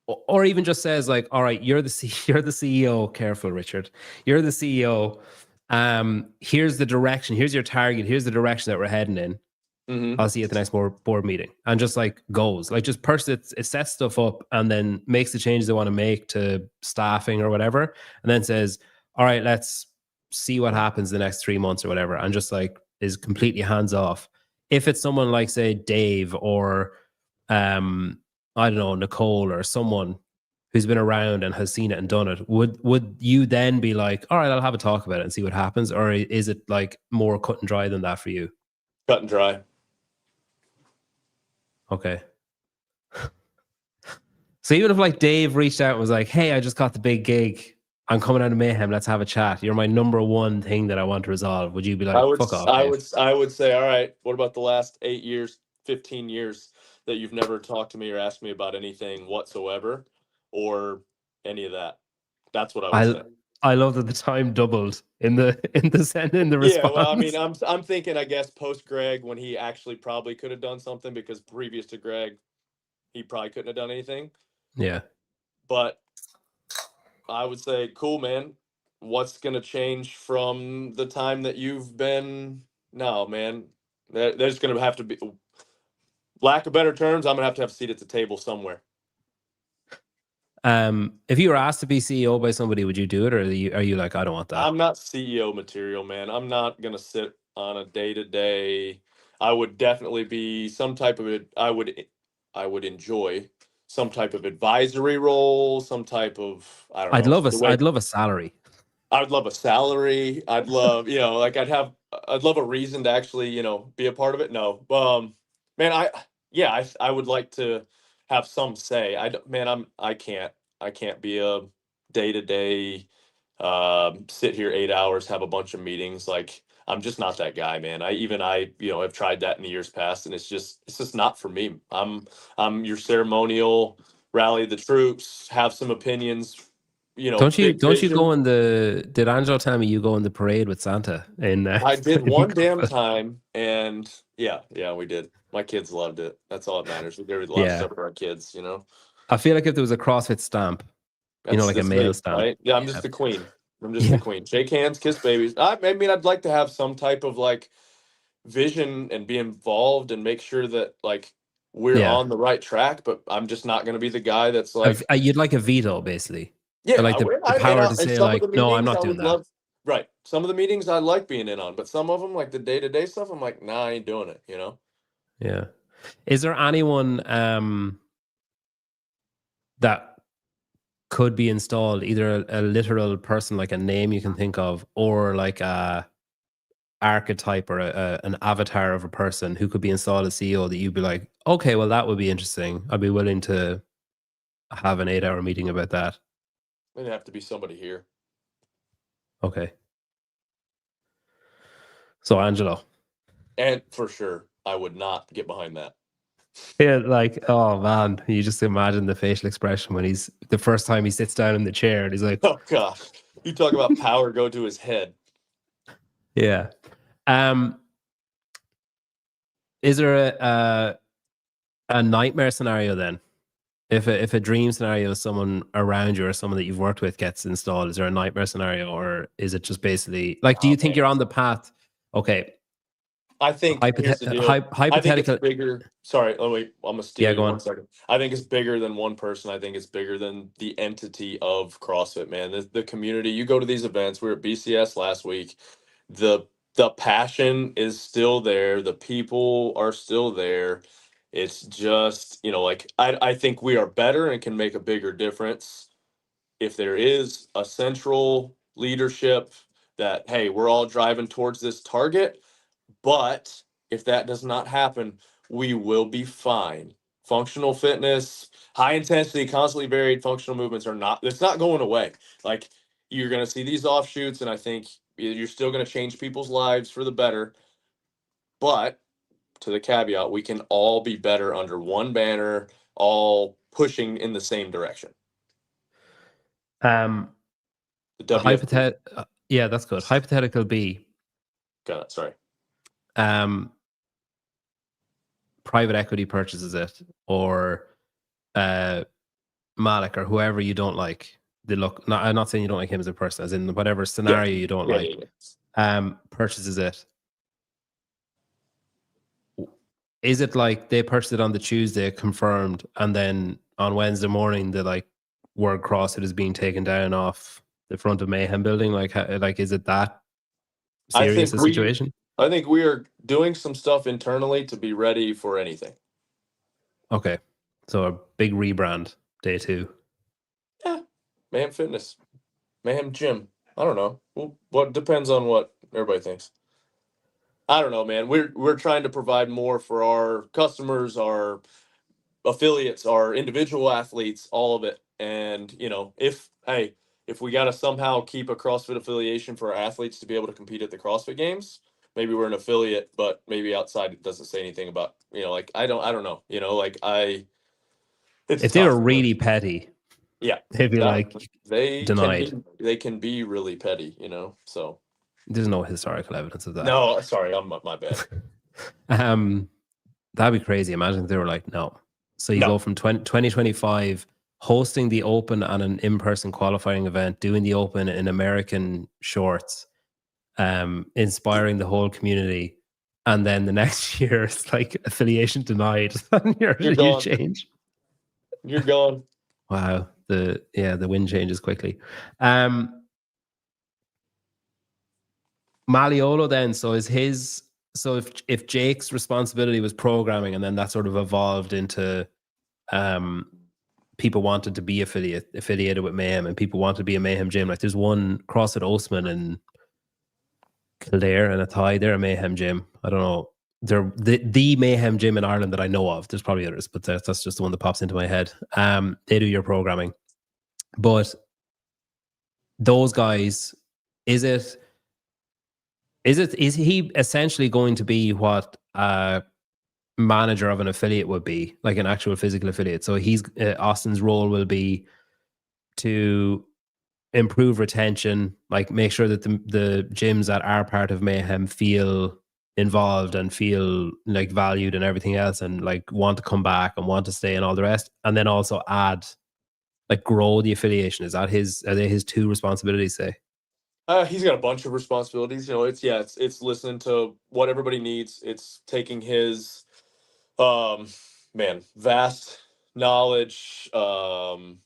Or even just says, like, all right, you're the CEO. Careful, Richard. You're the CEO. Here's the direction. Here's your target. Here's the direction that we're heading in. I'll see you at the next board meeting. And just, like, goes. Like, just it sets stuff up and then makes the changes they want to make to staffing or whatever. And then says, all right, let's see what happens the next 3 months or whatever. And just, like, is completely hands off. If it's someone like, say, Dave or I don't know, Nicole or someone who's been around and has seen it and done it, would you then be like, all right, I'll have a talk about it and see what happens? Or is it, like, more cut and dry than that for you? Cut and dry. Okay. So even if like Dave reached out and was like, "Hey, I just got the big gig. I'm coming out of Mayhem. Let's have a chat. You're my number one thing that I want to resolve." Would you be like, "Fuck off, Dave"? I would say, all right, what about the last 8 years, 15 years that you've never talked to me or asked me about anything whatsoever or any of that? That's what I would say. I love that the time doubled in the in the Yeah, well, I response. mean, I'm thinking, I guess, post Greg, when he actually probably could have done something, because previous to Greg, he probably couldn't have done anything. Yeah. But I would say, cool, man. What's going to change from the time that you've been? No, man. There's going to have to be, lack of better terms, I'm going to have a seat at the table somewhere. If you were asked to be CEO by somebody, would you do it, or are you like, I don't want that? I'm not CEO material, man. I'm not going to sit on a day-to-day. I would definitely be some type of it. I would enjoy some type of advisory role, some type of, I don't know, the way. I'd love a salary. I'd love a salary. I'd love, like I'd love a reason to actually, be a part of it. No, man, yeah, I would like to have some say. Man, I can't be a day to day, sit here 8 hours, have a bunch of meetings. Like, I'm just not that guy, man. Have tried that in the years past, and it's just not for me. I'm your ceremonial, rally the troops, have some opinions, Don't you big vision. go in the? Did Angelo tell me you go in the parade with Santa? I did one damn time, and yeah, we did. My kids loved it. That's all that matters. We did a lot of Yeah. stuff for our kids, I feel like if there was a CrossFit stamp, like a male me, stamp. right? Yeah, I'm just the queen. I'm just the queen. Shake hands, kiss babies. I mean, I'd like to have some type of like vision and be involved and make sure that like we're on the right track. But I'm just not going to be the guy that's like, You'd like a veto, basically. yeah, Like the power to and say, some of like, the no, I'm meetings not I doing would that. love. Right, some of the meetings I like being in on, but some of them, like the day to day stuff, I'm like, nah, I ain't doing it. Yeah. Is there anyone that could be installed, either a literal person, like a name you can think of, or like a archetype or an avatar of a person who could be installed as CEO that you'd be like, okay, well, that would be interesting. I'd be willing to have an 8-hour meeting about that. It'd have to be somebody here. Okay. So Angelo. And for sure, I would not get behind that. Yeah, like, oh man, you just imagine the facial expression when he's the first time he sits down in the chair and he's like, Oh gosh, you talk about power go to his head. yeah. Is there a nightmare scenario then? If a dream scenario is someone around you or someone that you've worked with gets installed, is there a nightmare scenario, or is it just basically like, do you think you're on the path? Okay. I think here's the deal. Hypothetical. I think it's bigger. Sorry, oh wait, I'm gonna steal you go on. 1 second. I think it's bigger than one person. I think it's bigger than the entity of CrossFit, man. The community. You go to these events. We were at BCS last week. The passion is still there. The people are still there. It's just, like I think we are better and can make a bigger difference if there is a central leadership that, hey, we're all driving towards this target. But if that does not happen, we will be fine. Functional fitness, high intensity, constantly varied functional movements it's not going away. Like, you're going to see these offshoots, and I think you're still going to change people's lives for the better. But to the caveat, we can all be better under one banner, all pushing in the same direction. The yeah, that's good. Hypothetical B. Got it. Sorry. Private equity purchases it, or Malik or whoever you don't like. I'm not saying you don't like him as a person, as in whatever scenario you don't like. Purchases it. Is it like they purchased it on the Tuesday, confirmed, and then on Wednesday morning the word CrossFit is being taken down off the front of Mayhem building? Like is it that serious a situation? I think we are doing some stuff internally to be ready for anything. Okay, so a big rebrand day 2. Yeah, Mayhem Fitness, Mayhem Gym. I don't know. Well, what depends on what everybody thinks. I don't know, man. We're trying to provide more for our customers, our affiliates are individual athletes, all of it. And, if we got to somehow keep a CrossFit affiliation for our athletes to be able to compete at the CrossFit games, maybe we're an affiliate, but maybe outside it doesn't say anything about, I don't know, it's If they were tough. really petty, Yeah. they'd be like denied. They can be really petty, so. There's no historical evidence of that. No, sorry, my bad. That'd be crazy. Imagine if they were like, no. So you No. go from 2025 hosting the Open and an in-person qualifying event, doing the Open in American shorts, inspiring the whole community, and then the next year it's like affiliation denied, and You're you gone. change. You're gone. Wow. The wind changes quickly. Maliolo then, so if Jake's responsibility was programming and then that sort of evolved into people wanted to be affiliated with Mayhem and people wanted to be a Mayhem gym. Like there's one CrossFit Osman in Kildare and Athy, they're a Mayhem gym. I don't know. They're the Mayhem gym in Ireland that I know of. There's probably others, but that's just the one that pops into my head. They do your programming. But those guys, is he essentially going to be what a manager of an affiliate would be, like an actual physical affiliate? So he's Austin's role will be to improve retention, like make sure that the gyms that are part of Mayhem feel involved and feel like valued and everything else, and like want to come back and want to stay and all the rest, and then also add, like, grow the affiliation. Are they his two responsibilities, say? He's got a bunch of responsibilities. It's listening to what everybody needs. It's taking his vast knowledge from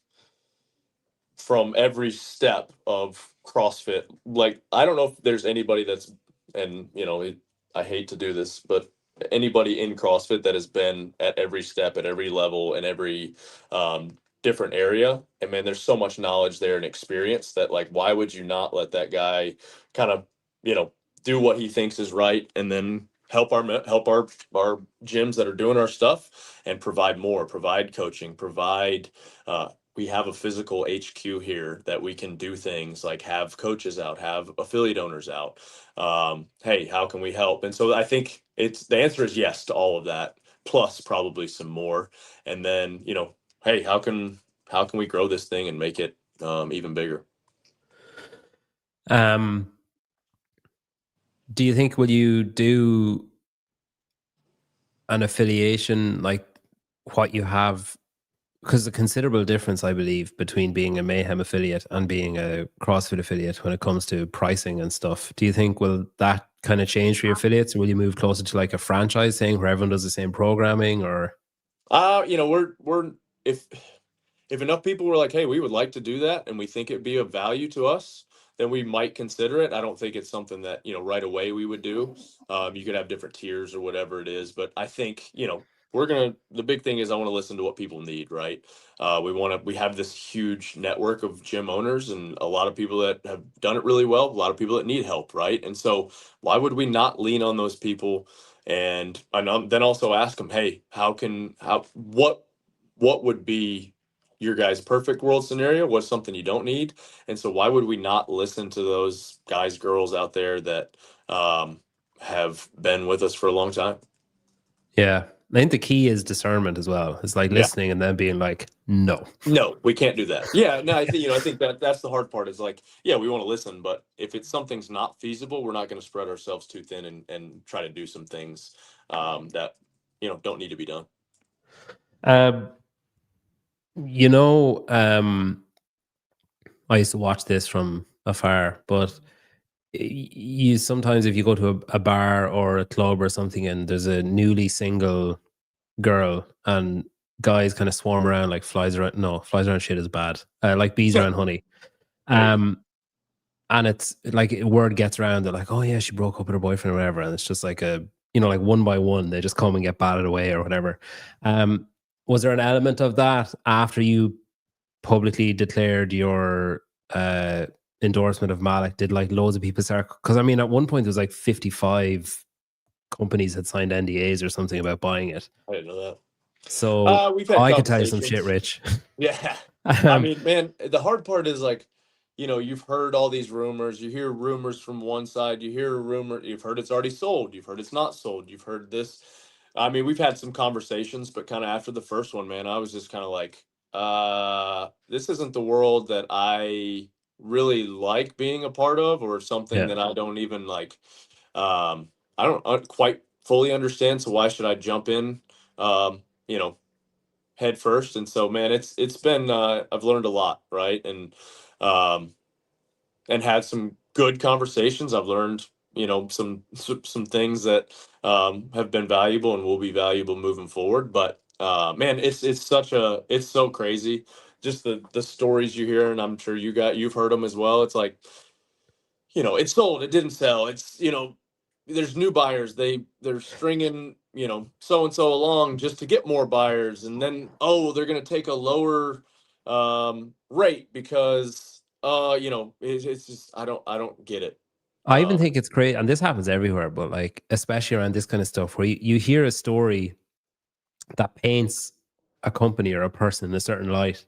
every step of CrossFit. Like, I don't know if there's anybody that's, and I hate to do this, but anybody in CrossFit that has been at every step, at every level, and every different area. And man, there's so much knowledge there and experience that, like, why would you not let that guy kind of, do what he thinks is right, and then help our gyms that are doing our stuff and provide coaching, we have a physical HQ here that we can do things like have coaches out, have affiliate owners out. Hey, how can we help? And so I think the answer is yes to all of that, plus probably some more. And then, hey, how can we grow this thing and make it even bigger? Do you think, will you do an affiliation like what you have? Because the considerable difference, I believe, between being a Mayhem affiliate and being a CrossFit affiliate when it comes to pricing and stuff. Do you think, will that kind of change for your affiliates, or will you move closer to like a franchise thing where everyone does the same programming? Or we're if enough people were like, hey, we would like to do that and we think it'd be of value to us, then we might consider it. I don't think it's something that right away we would do. You could have different tiers or whatever it is, but I think the big thing is I want to listen to what people need, right? We have this huge network of gym owners and a lot of people that have done it really well, a lot of people that need help, right? And so why would we not lean on those people and then also ask them, hey, what would be your guys' perfect world scenario? What's something you don't need? And so why would we not listen to those guys, girls out there that have been with us for a long time? Yeah. I think the key is discernment as well. It's like listening and then being like, no, we can't do that. Yeah, no, I think that's the hard part, is like, yeah, we want to listen, but if something's not feasible, we're not going to spread ourselves too thin and try to do some things that don't need to be done. I used to watch this from afar, but you sometimes, if you go to a bar or a club or something and there's a newly single girl and guys kind of swarm around like flies around shit is bad, like bees around honey, and it's like word gets around, they're like, oh yeah, she broke up with her boyfriend or whatever, and it's just like like one by one they just come and get batted away or whatever. Was there an element of that after you publicly declared your endorsement of Malik? Did like loads of people start? Because I mean, at one point there was like 55 companies had signed NDAs or something about buying it. I didn't know that. So We've had I could tell you some conversations. shit, Rich. Yeah. I mean, man, the hard part is like, you've heard all these rumors. You hear rumors from one side. You hear a rumor. You've heard it's already sold. You've heard it's not sold. You've heard this. I mean, we've had some conversations, but kind of after the first one, man, I was just kind of like, this isn't the world that I really like being a part of, or something Yeah. that I don't even like. I don't quite fully understand. So why should I jump in? Um, you know, head first. And so, man, it's been I've learned a lot, right? Um and had some good conversations. I've learned, some things that have been valuable and will be valuable moving forward. But man, it's so crazy, just the stories you hear, and I'm sure you've heard them as well. It's like, it sold, it didn't sell. It's, there's new buyers. They're stringing, so and so along just to get more buyers, and then, oh, they're going to take a lower rate because it's just, I don't get it. I even Um, think it's great, and this happens everywhere, but like especially around this kind of stuff where you hear a story that paints a company or a person in a certain light,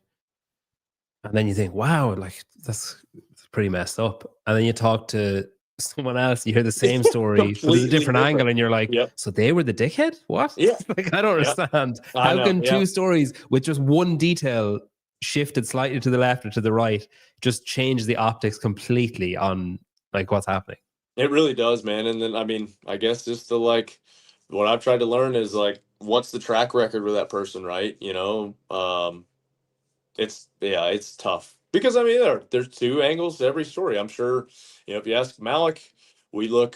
and then you think, wow, like that's pretty messed up. And then you talk to someone else, you hear the same story, but there's a completely different different. angle, and you're like, Yep. so they were the dickhead? What? Yeah. Like, I don't Yeah. understand. I How know. can Yeah. two stories with just one detail shifted slightly to the left or to the right just change the optics completely on like what's happening? It really does, man. And then, I mean, I guess just what I've tried to learn is like, what's the track record with that person, right? It's tough because, I mean, there's two angles to every story. I'm sure, if you ask Malik, we look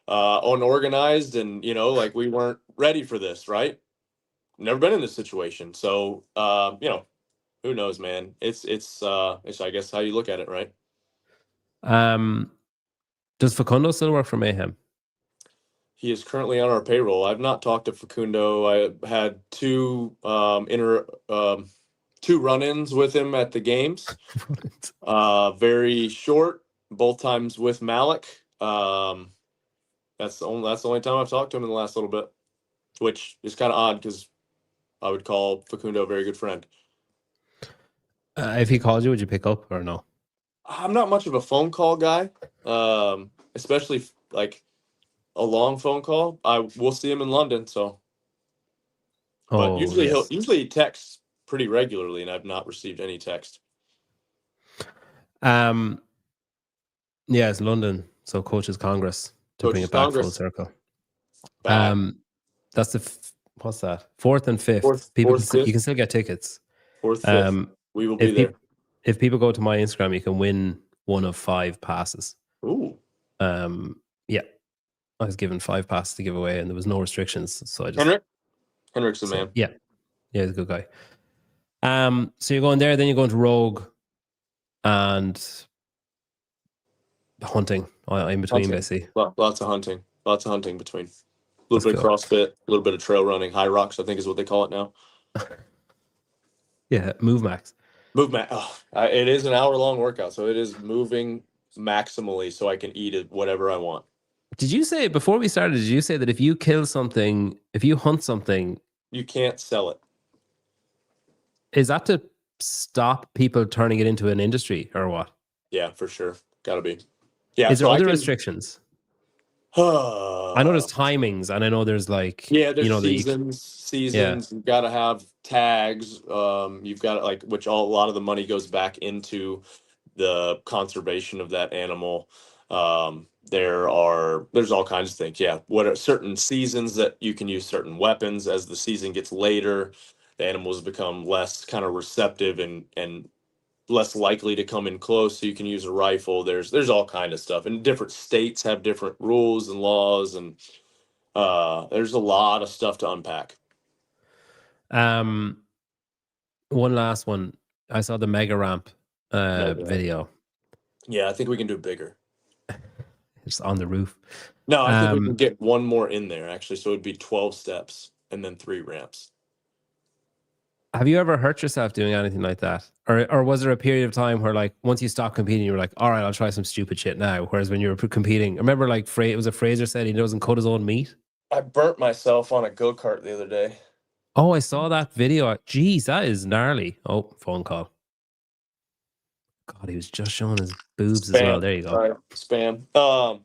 unorganized, and like we weren't ready for this, right? Never been in this situation, so who knows, man? It's I guess how you look at it, right? Um, does Fakundo still work for Mayhem? He is currently on our payroll. I've not talked to Fakundo. I had two run-ins with him at the games. Very short, both times with Malik. That's the only time I've talked to him in the last little bit, which is kind of odd because I would call Fakundo a very good friend. If he called you, would you pick up or no? I'm not much of a phone call guy, especially like a long phone call. I will see him in London, so. But Oh, yes. usually he texts pretty regularly, and I've not received any text. Um, yeah, it's London. So Coaches Congress to bring Coaches it back full Congress circle. back. That's what's that? 4th and 5th. Fourth, You fifth, can still get tickets. fourth, fifth. Um, We will be if there. if people go to my Instagram, you can win one of 5 passes. Ooh. Yeah, I was given 5 passes to give away, and there was no restrictions. So I just Henrik's the man. yeah, he's a good guy. So you're going there, then you're going to Rogue and hunting in between, Hunting. basically. Lots of hunting. Lots of hunting between. A little bit of cool. CrossFit, a little bit of trail running. High rocks, I think, is what they call it now. Yeah, move max. Movement. Oh, it is an hour-long workout, so it is moving maximally so I can eat it whatever I want. Did you say before we started? Did you say that if you kill something, if you hunt something, You can't sell it. is that to stop people turning it into an industry or what? Yeah, for sure. Gotta be. Yeah. Is there so other restrictions? I know there's timings, and I know there's like Yeah, there's that seasons. You've got to have tags. You've got like, which a lot of the money goes back into the conservation of that animal. There's all kinds of things. Yeah, what are certain seasons that you can use certain weapons? As the season gets later, the animals become less kind of receptive and less likely to come in close, so you can use a rifle. There's all kind of stuff, and different states have different rules and laws, and there's a lot of stuff to unpack. One last one. I saw the mega ramp video. Yeah, I think we can do bigger. It's on the roof. No, I think we can get one more in there, actually, so it'd be 12 steps and then 3 ramps. Have you ever hurt yourself doing anything like that? Or was there a period of time where like once you stopped competing, you were like, all right, I'll try some stupid shit now. Whereas when you were competing, remember like it was a Fraser said he doesn't cut his own meat? I burnt myself on a go-kart the other day. Oh, I saw that video. Jeez, that is gnarly. Oh, phone call. God, he was just showing his boobs as well. Spam. There you go. Sorry, spam.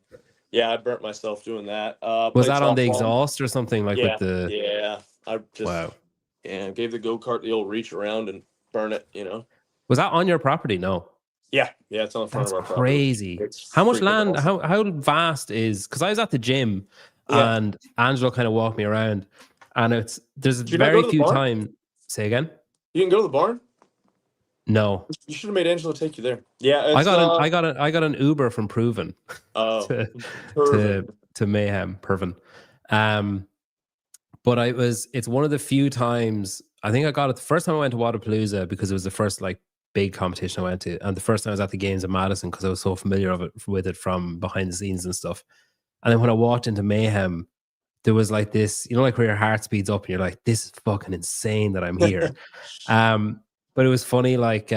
Yeah, I burnt myself doing that. Was Played that on the softball. exhaust or something like Yeah, with the? yeah. I just Wow. gave the go-kart the old reach around and burn it. Was that on your property? No. Yeah, it's on the front That's of our property. crazy. It's How much freaking land? awesome. How vast is? Because I was at the gym Yeah. and Angelo kind of walked me around, and there's Did you not go very to the few barn? times. Say again. You can go to the barn. No, You should have made Angelo take you there. Yeah, I it's got an Uber from Proven to perfect. to Mayhem Proven. But it's one of the few times I think I got it the first time I went to Wadapalooza because it was the first like big competition I went to, and the first time I was at the games in Madison because I was so familiar with it from behind the scenes and stuff. And then when I walked into Mayhem, there was like this, like where your heart speeds up and you're like, this is fucking insane that I'm here. But it was funny, like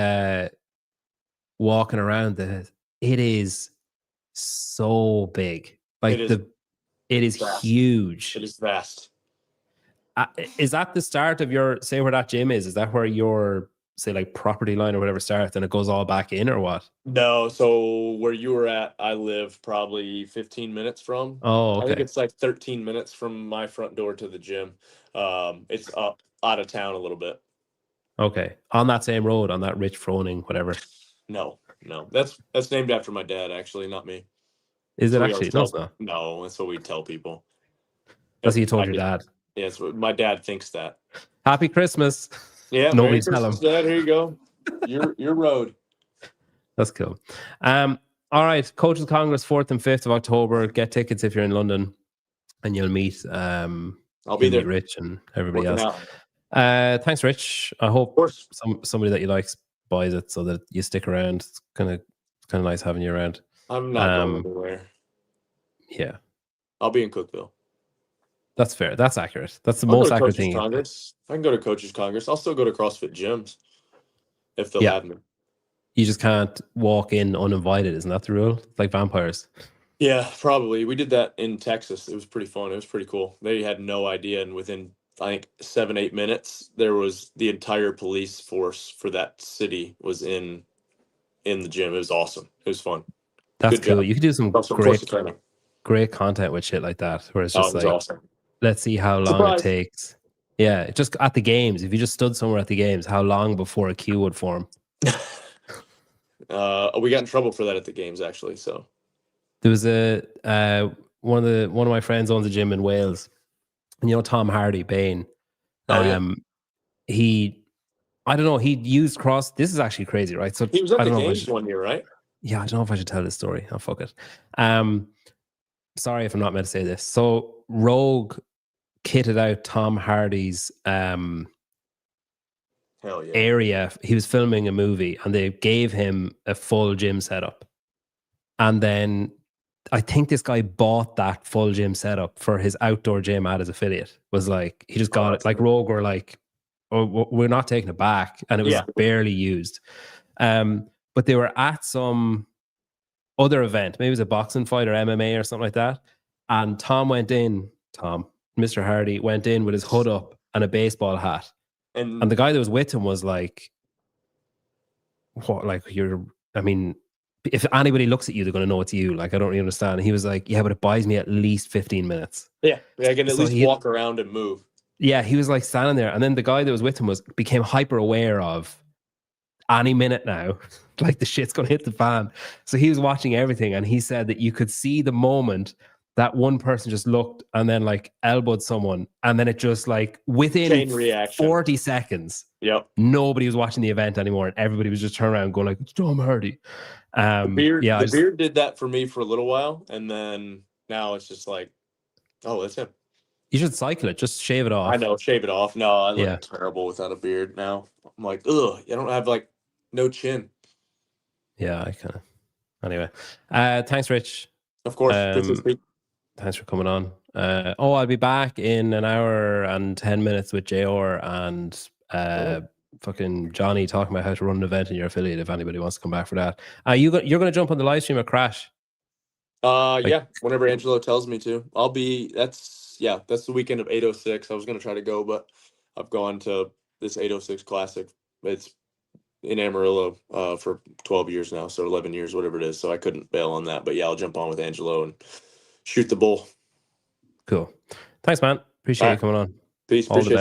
walking around it is so big. Like it is vast. huge. It is vast. Is that the start of your, say where that gym is? Is that where your, say like property line or whatever starts and it goes all back in or what? No, so where you were at, I live probably 15 minutes from. Oh, okay. I think it's like 13 minutes from my front door to the gym. It's up out of town a little bit. Okay. On that same road, on that Rich Froning, whatever. No. That's named after my dad, actually, not me. Is it actually? No, it's not. No, that's what we tell people. That's what you told your dad. Yeah, my dad thinks that. Happy Christmas. Yeah, nobody tell him. Dad, here you go. Your road. That's cool. All right, Coaches Congress 4th and 5th of October. Get tickets if you're in London, and you'll meet. I'll be there. Rich and everybody Working else. out. Thanks, Rich. I hope somebody that you like buys it so that you stick around. It's kind of nice having you around. I'm not going anywhere. Yeah, I'll be in Cookville. That's fair. That's accurate. That's the most accurate thing. Congress. I can go to Coaches Congress. I'll still go to CrossFit gyms if they'll have me. You just can't walk in uninvited. Isn't that the rule? It's like vampires. Yeah, probably. We did that in Texas. It was pretty fun. It was pretty cool. They had no idea, and within I think 7-8 minutes, there was the entire police force for that city was in the gym. It was awesome. It was fun. That's cool. You could do some great content with shit like that, where it's just like, awesome. Let's see how long it takes. Yeah, just at the games. If you just stood somewhere at the games, how long before a queue would form? We got in trouble for that at the games, actually. So there was one of my friends owns a gym in Wales, and Tom Hardy, Bane. He used cross. This is actually crazy, right? So he was at the games one year, right? Yeah, I don't know if I should tell this story. Oh, fuck it. Sorry if I'm not meant to say this. So Rogue kitted out Tom Hardy's area. He was filming a movie and they gave him a full gym setup. And then I think this guy bought that full gym setup for his outdoor gym at his affiliate. Was like, he just got it. Like Rogue were like, oh, we're not taking it back. And it was barely used. But they were at some other event. Maybe it was a boxing fight or MMA or something like that. And Mr. Hardy went in with his hood up and a baseball hat. And the guy that was with him was like, what, like if anybody looks at you, they're going to know it's you. Like, I don't really understand. And he was like, yeah, but it buys me at least 15 minutes. Yeah, I can at least walk around and move. Yeah, he was like standing there. And then the guy that was with him became hyper aware of any minute now, like the shit's going to hit the fan. So he was watching everything. And he said that you could see the moment that one person just looked and then like elbowed someone. And then it just like within 40 seconds, nobody was watching the event anymore. And everybody was just turning around going like, it's Tom Hardy. The beard did that for me for a little while. And then now it's just like, oh, that's him. You should cycle it. Just shave it off. I know, shave it off. No, I look terrible without a beard now. I'm like, ugh, I don't have like no chin. Yeah, I kind of. Anyway, thanks, Rich. Of course. Thanks for coming on. I'll be back in an hour and 10 minutes with JR and fucking Johnny talking about how to run an event in your affiliate if anybody wants to come back for that. You're going to jump on the live stream at Crash? Yeah, whenever Angelo tells me to. I'll be, that's the weekend of 806. I was going to try to go, but I've gone to this 806 Classic. It's in Amarillo for 12 years now, so 11 years, whatever it is. So I couldn't bail on that. But yeah, I'll jump on with Angelo and shoot the bull. Cool. Thanks, man. Appreciate All you right. coming on. Peace. All the Appreciate best.